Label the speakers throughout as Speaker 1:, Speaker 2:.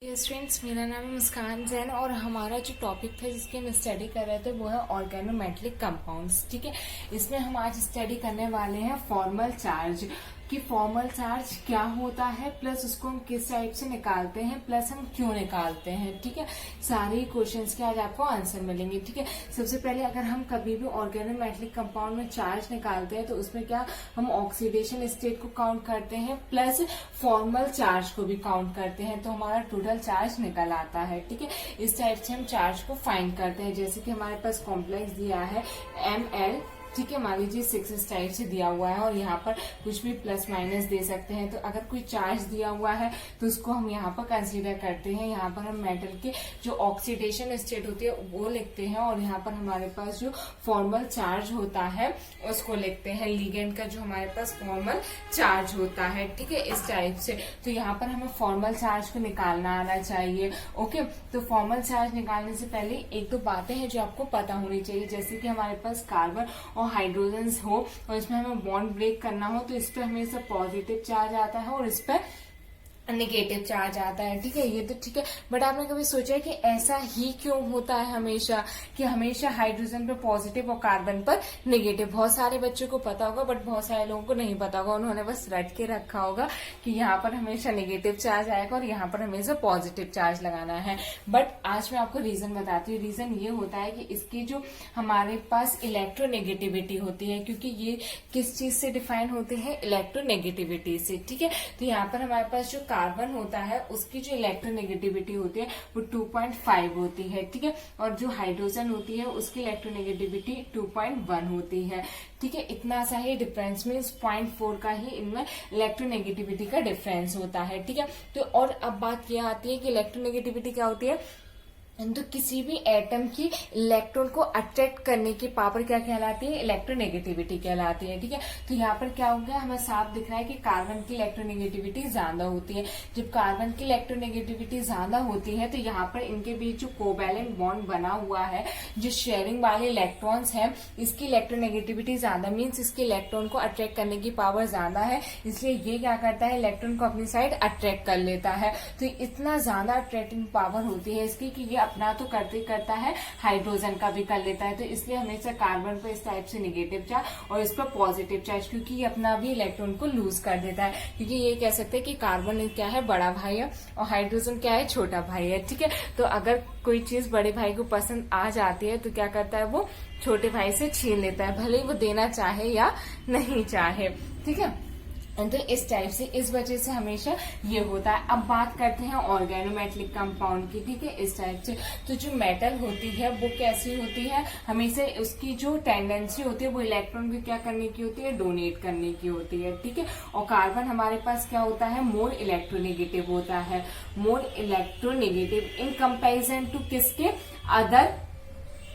Speaker 1: Students, मेरा नाम है मुस्कान जैन और हमारा जो टॉपिक था जिसकी हम स्टडी कर रहे थे वो है ऑर्गेनोमेटेलिक कंपाउंड्स। ठीक है, इसमें हम आज स्टडी करने वाले हैं फॉर्मल चार्ज कि फॉर्मल चार्ज क्या होता है, प्लस उसको हम किस टाइप से निकालते हैं, प्लस हम क्यों निकालते हैं। ठीक है, सारे क्वेश्चंस के आज आपको आंसर मिलेंगे। ठीक है, सबसे पहले अगर हम कभी भी ऑर्गेनोमेटेलिक कंपाउंड में चार्ज निकालते हैं तो उसमें क्या हम ऑक्सीडेशन स्टेट को काउंट करते हैं प्लस फॉर्मल चार्ज को भी काउंट करते हैं, तो हमारा टोटल चार्ज निकल आता है। ठीक है, इस टाइप से हम चार्ज को फाइंड करते हैं। जैसे कि हमारे पास कॉम्प्लेक्स दिया है Ml, ठीक है, मान लीजिए 6 इस टाइप से दिया हुआ है और यहाँ पर कुछ भी प्लस माइनस दे सकते हैं। तो अगर कोई चार्ज दिया हुआ है तो उसको हम यहाँ पर कंसीडर करते हैं। यहाँ पर हम मेटल के जो ऑक्सीडेशन स्टेट होती है वो लिखते हैं और यहाँ पर हमारे पास जो फॉर्मल चार्ज होता है उसको लिखते हैं, लिगेंड का जो हमारे पास फॉर्मल चार्ज होता है। ठीक है, इस टाइप से। तो यहाँ पर हमें फॉर्मल चार्ज को निकालना आना चाहिए। ओके, तो फॉर्मल चार्ज निकालने से पहले एक दो बातें हैं जो आपको पता होनी चाहिए। जैसे कि हमारे पास कार्बन और हाइड्रोजन हो और इसमें हमें बॉन्ड ब्रेक करना हो तो इस पर हमेशा पॉजिटिव चार्ज आता है और इस पर नेगेटिव चार्ज आता है। ठीक है, ये तो ठीक है, बट आपने कभी सोचा है कि ऐसा ही क्यों होता है हमेशा, कि हमेशा हाइड्रोजन पे पॉजिटिव और कार्बन पर नेगेटिव? बहुत सारे बच्चों को पता होगा बट बहुत सारे लोगों को नहीं पता होगा, उन्होंने बस रट के रखा होगा कि यहाँ पर हमेशा नेगेटिव चार्ज आएगा और यहाँ पर हमेशा पॉजिटिव चार्ज लगाना है। बट आज मैं आपको रीजन बताती हूँ। रीजन ये होता है कि इसकी जो हमारे पास इलेक्ट्रोनेगेटिविटी होती है, क्योंकि ये किस चीज से डिफाइन होते हैं? इलेक्ट्रोनेगेटिविटी से। ठीक है, तो यहाँ पर हमारे पास जो कार्बन होता है उसकी जो इलेक्ट्रोनेगेटिविटी होती है वो 2.5 होती है। ठीक है, और जो हाइड्रोजन होती है उसकी इलेक्ट्रोनेगेटिविटी 2.1 होती है। ठीक है, इतना सा ही डिफरेंस, मीन्स 0.4 का ही इनमें इलेक्ट्रोनेगेटिविटी का डिफरेंस होता है। ठीक है, तो और अब बात यह आती है कि इलेक्ट्रोनेगेटिविटी क्या होती है, तो किसी भी एटम की इलेक्ट्रॉन को अट्रैक्ट करने की पावर क्या कहलाती है? इलेक्ट्रोनेगेटिविटी कहलाती है। ठीक है, तो यहाँ पर क्या हो गया, हमें साफ दिख रहा है कि कार्बन की इलेक्ट्रोनेगेटिविटी ज्यादा होती है। जब कार्बन की इलेक्ट्रोनेगेटिविटी ज्यादा होती है तो यहाँ पर इनके बीच जो कोवैलेंट बॉन्ड बना हुआ है, जो शेयरिंग वाले इलेक्ट्रॉन्स हैं, इसकी इलेक्ट्रोनेगेटिविटी ज्यादा, मीन्स इसके इलेक्ट्रॉन को अट्रैक्ट करने की पावर ज्यादा है, इसलिए ये क्या करता है, इलेक्ट्रॉन को अपनी साइड अट्रैक्ट कर लेता है। तो इतना ज्यादा अट्रैक्टिंग पावर होती है इसकी कि ये अपना तो करते करता है, हाइड्रोजन का भी कर लेता है। तो इसलिए हमेशा कार्बन पर इस टाइप से नेगेटिव चार्ज और इस पर पॉजिटिव चार्ज, क्योंकि ये अपना भी इलेक्ट्रॉन को लूज कर देता है। क्योंकि ये कह सकते हैं कि कार्बन क्या है, बड़ा भाई है, और हाइड्रोजन क्या है, छोटा भाई है। ठीक है, तो अगर कोई चीज बड़े भाई को पसंद आ जाती है तो क्या करता है, वो छोटे भाई से छीन लेता है, भले ही वो देना चाहे या नहीं चाहे। ठीक है, तो इस टाइप से, इस वजह से हमेशा ये होता है। अब बात करते हैं ऑर्गेनोमेटेलिक कंपाउंड की। ठीक है, इस टाइप से, तो जो मेटल होती है वो कैसी होती है, हमेशा उसकी जो टेंडेंसी होती है वो इलेक्ट्रॉन को क्या करने की होती है, डोनेट करने की होती है। ठीक है, और कार्बन हमारे पास क्या होता है, मोर इलेक्ट्रोनेगेटिव होता है, more electronegative in comparison to किसके, अदर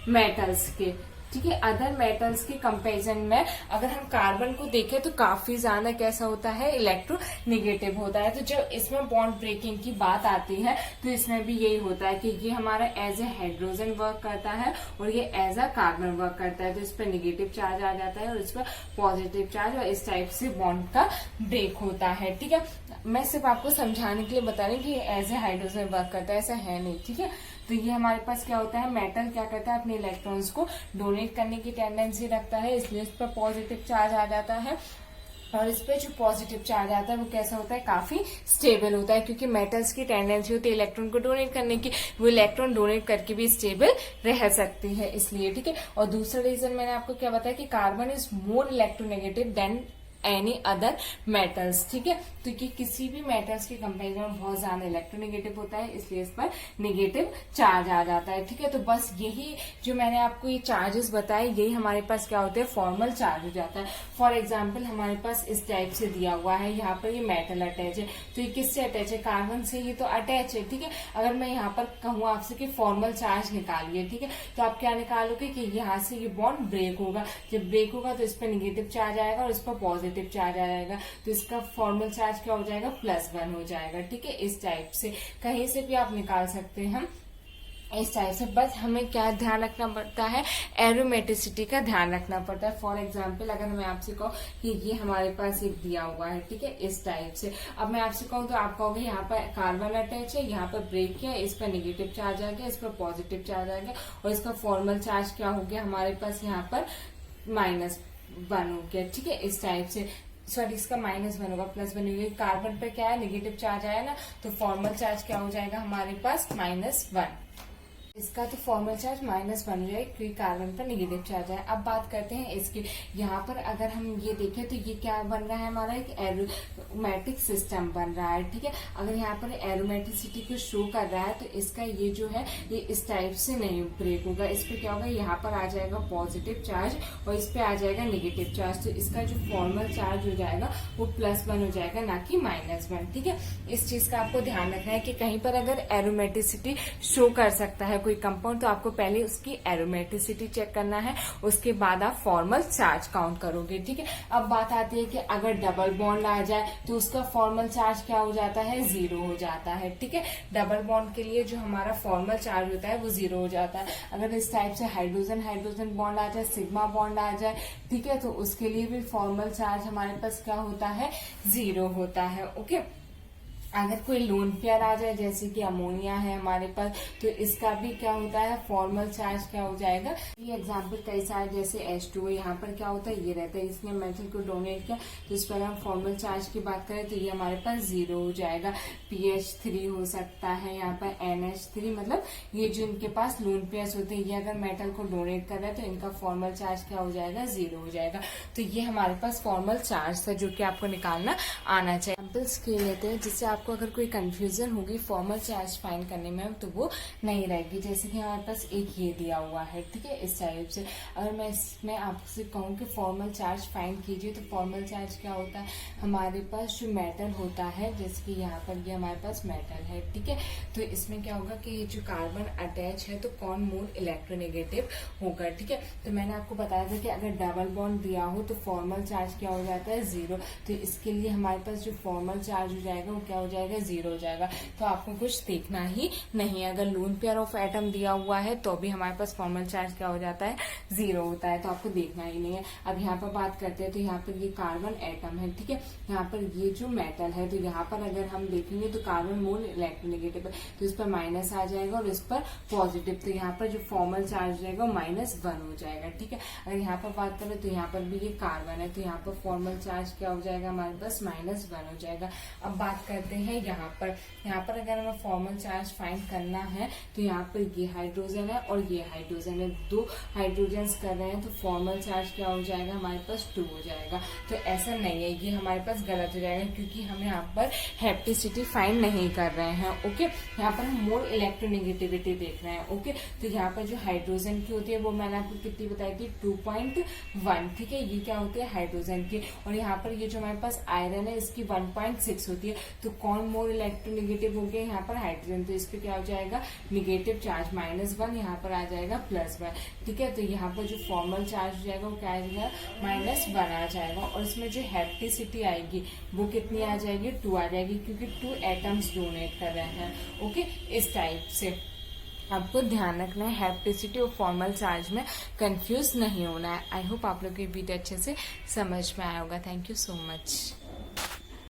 Speaker 1: मेटल्स के। ठीक है, अदर मेटल्स के कंपैरिजन में अगर हम कार्बन को देखें तो काफी ज्यादा कैसा होता है, इलेक्ट्रोनेगेटिव होता है। तो जब इसमें बॉन्ड ब्रेकिंग की बात आती है तो इसमें भी यही होता है कि ये हमारा एज ए हाइड्रोजन वर्क करता है और ये एज अ कार्बन वर्क करता है। तो इस पर नेगेटिव चार्ज आ जाता है और इस पर पॉजिटिव चार्ज, और इस टाइप से बॉन्ड का ब्रेक होता है। ठीक है, मैं सिर्फ आपको समझाने के लिए बता रही हूँ कि एज ए हाइड्रोजन वर्क करता है, ऐसा है नहीं। ठीक है, तो ये हमारे पास क्या होता है, मेटल क्या करता है, अपने इलेक्ट्रॉन्स को डोनेट करने की टेंडेंसी रखता है, इसलिए इस पर पॉजिटिव चार्ज आ जाता है। और इस पे जो पॉजिटिव चार्ज आता है वो कैसा होता है, काफी स्टेबल होता है, क्योंकि मेटल्स की टेंडेंसी होती है इलेक्ट्रॉन को डोनेट करने की, वो इलेक्ट्रॉन डोनेट करके भी स्टेबल रह सकती है, इसलिए। ठीक है, और दूसरा रीजन मैंने आपको क्या बताया कि carbon is more electronegative than any other metals. ठीक है, तो कि किसी भी मेटल्स के कंपेरिजन में बहुत ज्यादा इलेक्ट्रोनेगेटिव होता है, इसलिए इस पर नेगेटिव चार्ज आ जाता है। ठीक है, तो बस यही जो मैंने आपको ये चार्जेस बताए, यही हमारे पास क्या होते हैं, फॉर्मल चार्ज हो जाता है। फॉर एग्जाम्पल हमारे पास इस टाइप से दिया हुआ है, यहाँ पर ये मेटल अटैच है, तो ये किससे अटैच है, कार्बन से, ये तो अटैच है। ठीक है, अगर मैं यहाँ पर कहूँ आपसे कि फॉर्मल चार्ज निकालिए, ठीक है, तो आप क्या निकालोगे कि यहाँ से ये बॉन्ड ब्रेक होगा, जब ब्रेक होगा तो इस पर नेगेटिव चार्ज आएगा और इस पर पॉजिटिव चार्ज आ जाएगा, तो इसका फॉर्मल चार्ज क्या हो जाएगा, +1 हो जाएगा। ठीक है, इस टाइप से कहीं से भी आप निकाल सकते हैं इस टाइप से। बस हमें क्या ध्यान रखना पड़ता है, एरोमेटिसिटी का ध्यान रखना पड़ता है। फॉर एग्जाम्पल अगर मैं आपसे कहूँ कि ये हमारे पास एक दिया हुआ है, ठीक है, इस टाइप से। अब मैं आपसे कहूँ तो आप कहोगे यहाँ पर कार्बन अटैच है, यहाँ पर ब्रेक किया, इस पर नेगेटिव चार्ज आ गया, इस पर पॉजिटिव चार्ज आ गया, और इसका फॉर्मल चार्ज क्या हो गया हमारे पास यहाँ पर -1 हो गया, ठीक है, इस टाइप से। सॉरी, इसका -1 होगा, +1 होगा। कार्बन पे क्या है, नेगेटिव चार्ज आया ना, तो फॉर्मल चार्ज क्या हो जाएगा हमारे पास -1। इसका तो फॉर्मल चार्ज -1 हो जाए क्योंकि कार्बन पर नेगेटिव चार्ज है। अब बात करते हैं इसकी। यहाँ पर अगर हम ये देखें तो ये क्या बन रहा है, हमारा एक एरोमेटिक सिस्टम बन रहा है, ठीक है। अगर यहाँ पर एरोमेटिसिटी को शो कर रहा है तो इसका ये जो है ये इस टाइप से नहीं ब्रेक होगा। इस पे क्या होगा, यहाँ पर आ जाएगा पॉजिटिव चार्ज और इस पे आ जाएगा नेगेटिव चार्ज, तो इसका जो फॉर्मल चार्ज हो जाएगा वो +1 हो जाएगा, ना कि -1, ठीक है। इस चीज का आपको ध्यान रखना है कि कहीं पर अगर एरोमेटिसिटी शो कर सकता है कोई कंपाउंड तो आपको पहले उसकी एरोमेटिसिटी चेक करना है, उसके बाद आप फॉर्मल चार्ज काउंट करोगे, ठीक है। अब बात आती है कि अगर डबल बॉन्ड आ जाए तो उसका फॉर्मल चार्ज क्या हो जाता है, 0 हो जाता है, ठीक है। डबल बॉन्ड के लिए जो हमारा फॉर्मल चार्ज होता है वो 0 हो जाता है। अगर इस टाइप से हाइड्रोजन हाइड्रोजन बॉन्ड आ जाए, सिग्मा बॉन्ड आ जाए, ठीक है, तो उसके लिए भी फॉर्मल चार्ज हमारे पास क्या होता है, 0 होता है, ओके। अगर कोई लोन पेयर आ जाए जैसे कि अमोनिया है हमारे पास, तो इसका भी क्या होता है, फॉर्मल चार्ज क्या हो जाएगा। ये एग्जांपल कई सारे, जैसे H2O, यहाँ पर क्या होता है, ये रहता है, इसने मेटल को डोनेट किया, तो इस पर हम फॉर्मल चार्ज की बात करें तो ये हमारे पास 0 हो जाएगा। PH3 हो सकता है, यहाँ पर NH3, मतलब ये जो इनके पास लोन पेयर्स होते हैं, ये अगर मेटल को डोनेट कर रहे हैं तो इनका फॉर्मल चार्ज क्या हो जाएगा, 0 हो जाएगा। तो ये हमारे पास फॉर्मल चार्ज था जो कि आपको निकालना आना चाहिए। एग्जाम्पल्स के लेते हैं जिससे आपको अगर कोई कंफ्यूजन होगी फॉर्मल चार्ज फाइंड करने में तो वो नहीं रहेगी। जैसे कि हमारे पास एक ये दिया हुआ है, ठीक है, इस टाइप से। अगर मैं इसमें आपसे कहूँ कि फॉर्मल चार्ज फाइंड कीजिए, तो फॉर्मल चार्ज क्या होता है, हमारे पास जो मेटल होता है, जैसे कि यहाँ पर ये हमारे पास मेटल है, ठीक है, तो इसमें क्या होगा कि ये जो कार्बन अटैच है तो कौन मोल इलेक्ट्रोनेगेटिव होगा, ठीक है। तो मैंने आपको बताया था कि अगर डबल बॉन्ड दिया हो तो फॉर्मल चार्ज क्या हो जाता है, 0। तो इसके लिए हमारे पास जो फॉर्मल चार्ज हो जाएगा वो क्या हो जाएगा, 0 हो जाएगा। तो आपको कुछ देखना ही नहीं है। अगर लोन पेयर ऑफ एटम दिया हुआ है तो भी हमारे पास फॉर्मल चार्ज क्या हो जाता है, 0 होता है, तो आपको देखना ही नहीं है। अब यहाँ पर बात करते हैं तो यहाँ पर ये कार्बन एटम है, ठीक है, यहाँ पर ये जो मेटल है, तो यहाँ पर अगर हम देखेंगे तो कार्बन मोल इलेक्ट्रोनेगेटिव है, तो इस पर माइनस आ जाएगा और इस पर पॉजिटिव, तो यहाँ पर जो फॉर्मल चार्ज रहेगा -1 हो जाएगा, ठीक है। अगर यहाँ पर बात करें तो यहाँ पर भी ये कार्बन है, तो यहाँ पर फॉर्मल चार्ज क्या हो जाएगा हमारे पास, -1 हो जाएगा। अब बात करते हैं यहाँ पर अगर हमें फॉर्मल चार्ज फाइंड करना है तो यहाँ पर ये हाइड्रोजन है और ये हाइड्रोजन है, 2 हाइड्रोजन कर रहे हैं, तो फॉर्मल चार्ज क्या हो जाएगा हमारे पास, 2 हो जाएगा। तो ऐसा नहीं है, ये हमारे पास गलत हो जाएगा क्योंकि हम यहाँ पर हेप्टिसिटी फाइंड नहीं कर रहे हैं, ओके। यहाँ पर हम मोल इलेक्ट्रोनेगेटिविटी देख रहे हैं, ओके। तो यहाँ पर जो हाइड्रोजन की होती है वो मैंने आपको कितनी बताई थी, 2.1, ठीक है, ये क्या होती है हाइड्रोजन की। और यहाँ पर ये जो हमारे पास आयरन है इसकी 1.6 होती है, तो कौन मोल इलेक्ट्रोनेगेटिव हो गया, यहाँ पर हाइड्रोजन, तो इस पे क्या हो जाएगा, नेगेटिव चार्ज -1, यहाँ पर आ जाएगा +1, ठीक है। तो यहाँ पर जो फॉर्मल चार्ज हो जाएगा वो क्या आ जाएगा, -1 आ जाएगा। और इसमें जो हेप्टिसिटी आएगी वो कितनी आ जाएगी, 2 आ जाएगी, क्योंकि 2 एटम्स डोनेट कर रहे हैं, ओके। इस टाइप से आपको ध्यान रखना है, हेप्टिसिटी और फॉर्मल चार्ज में कंफ्यूज नहीं होना है। आई होप आप लोग ये वीडियो अच्छे से समझ में आया होगा। Thank you so much.